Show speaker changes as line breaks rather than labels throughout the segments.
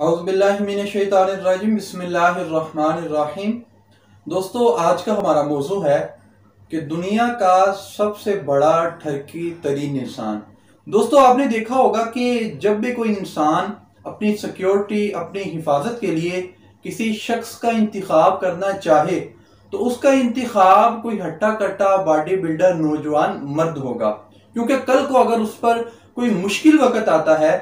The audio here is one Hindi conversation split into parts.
औज़ुबिल्लाहिमिनश्शैतानिर्रजीम बिस्मिल्लाहिर्रहमानिर्रहीम। दोस्तों, आज का हमारा मौजू है कि दुनिया का सबसे बड़ा ठरकी तरीन इंसान। दोस्तों, आपने देखा होगा कि जब भी कोई इंसान अपनी सिक्योरिटी, अपनी हिफाजत के लिए किसी शख्स का इंतखाब करना चाहे तो उसका इंतखाब कोई हट्टा कट्टा बॉडी बिल्डर नौजवान मर्द होगा, क्योंकि कल को अगर उस पर कोई मुश्किल वक्त आता है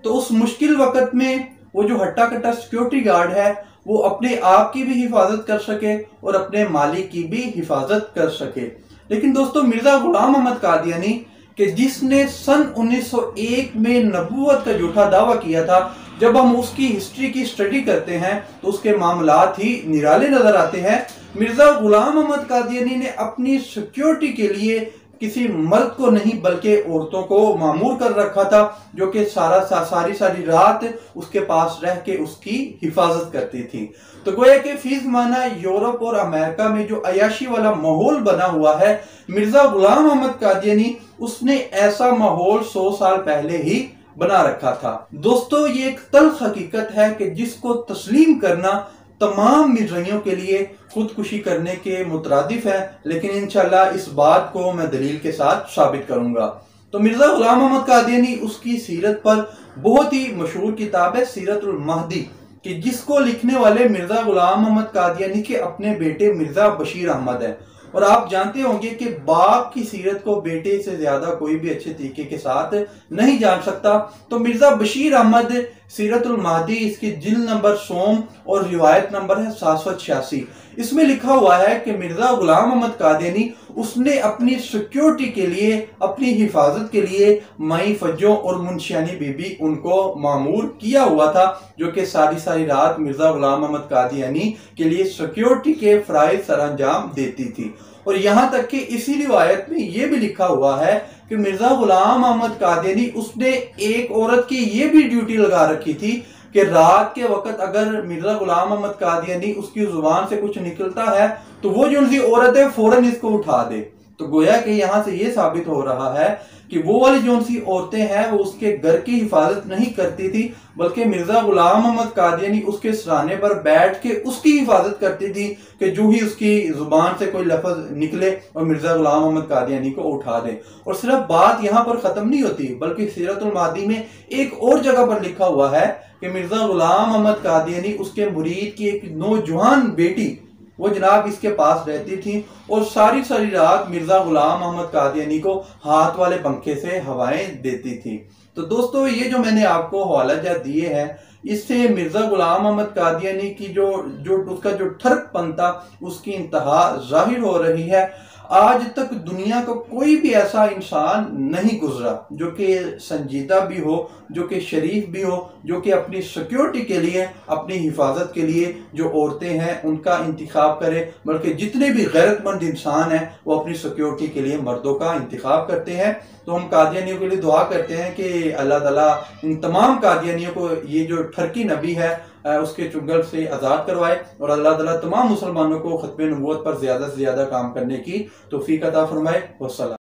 तो उस मुश्किल वक्त में वो जो हट्टा कट्टा सिक्योरिटी गार्ड है वो अपने आप की भी हिफाजत कर सके और अपने मालिक की भी हिफाजत कर सके। लेकिन दोस्तों, मिर्जा गुलाम अहमद कादियानी कि जिसने सन 1901 में नबूवत का झूठा दावा किया था, जब हम उसकी हिस्ट्री की स्टडी करते हैं तो उसके मामलात ही निराले नजर आते हैं। मिर्जा गुलाम अहमद कादियानी ने अपनी सिक्योरिटी के लिए किसी मर्द को नहीं बल्कि औरतों को मामूर कर रखा था, जो कि सारी रात उसके पास रह के उसकी हिफाजत करती थी। तो गोया कि फीस माना यूरोप और अमेरिका में जो अयाशी वाला माहौल बना हुआ है, मिर्जा गुलाम अहमद कादियानी उसने ऐसा माहौल 100 साल पहले ही बना रखा था। दोस्तों, ये एक तल्ख हकीकत है कि जिसको तस्लीम करना तमाम मिर्जाइयों के लिए खुदकुशी करने के मुतरादिफ है, लेकिन इंशाल्लाह इस बात को मैं दलील के साथ साबित करूंगा। तो मिर्जा गुलाम अहमद कादियानी, उसकी सीरत पर बहुत ही मशहूर किताब है सीरतुल महदी, कि जिसको लिखने वाले मिर्जा गुलाम अहमद कादियानी के अपने बेटे मिर्जा बशीर अहमद है। और आप जानते होंगे कि बाप की सीरत को बेटे से ज्यादा कोई भी अच्छे तरीके के साथ नहीं जान सकता। तो मिर्जा बशीर अहमद सीरतुल महदी, इसकी जिल्द नंबर 100 और रिवायत नंबर है 786। इसमें लिखा हुआ है कि मिर्जा गुलाम अहमद कादियानी उसने अपनी सिक्योरिटी के लिए, अपनी हिफाजत के लिए माई फज्जों और मुंशियानी बीबी उनको मामूर किया हुआ था, जो कि सारी रात मिर्जा गुलाम अहमद कादियानी के लिए सिक्योरिटी के फराइज सरअंजाम देती थी। और यहां तक कि इसी रिवायत में यह भी लिखा हुआ है कि मिर्जा गुलाम अहमद कादियानी उसने एक औरत की यह भी ड्यूटी लगा रखी थी कि रात के वक्त अगर मिर्जा गुलाम अहमद कादियानी उसकी जुबान से कुछ निकलता है तो वो जो उनकी औरत है फौरन इसको उठा दे। तो गोया कि यहां से ये साबित हो रहा है कि वो वाली जो सी औरतें हैं वो उसके घर की हिफाजत नहीं करती थी, बल्कि मिर्जा गुलाम अहमद कादियानी उसके सराहने पर बैठ के उसकी हिफाजत करती थी कि जो ही उसकी जुबान से कोई लफ्ज निकले और मिर्जा गुलाम अहमद कादियानी को उठा दे। और सिर्फ बात यहाँ पर खत्म नहीं होती, बल्कि सीरतुल महदी में एक और जगह पर लिखा हुआ है कि मिर्जा गुलाम अहमद कादियानी उसके मुरीद की एक नौजवान बेटी वो जनाब इसके पास रहती थी और सारी रात मिर्जा गुलाम अहमद कादियानी को हाथ वाले पंखे से हवाएं देती थी। तो दोस्तों, ये जो मैंने आपको हवाला जात दिए हैं, इससे मिर्जा गुलाम अहमद कादियानी की जो उसका जो ठरकपन था उसकी इंतहा जाहिर हो रही है। आज तक दुनिया का कोई भी ऐसा इंसान नहीं गुजरा जो कि संजीदा भी हो, जो कि शरीफ भी हो, जो कि अपनी सिक्योरिटी के लिए, अपनी हिफाजत के लिए जो औरतें हैं उनका इंतखाब करे, बल्कि जितने भी गैरतमंद इंसान हैं वो अपनी सिक्योरिटी के लिए मर्दों का इंतखाब करते हैं। तो हम कादियानियों के लिए दुआ करते हैं कि अल्लाह ताला इन तमाम कादियानियों को ये जो ठरकी नबी है उसके चुंगल से आज़ाद करवाए और अल्लाह ताला तमाम मुसलमानों को खत्म नबूवत पर ज़्यादा से ज़्यादा काम करने की तौफीक अता फरमाए। वस्सलाम।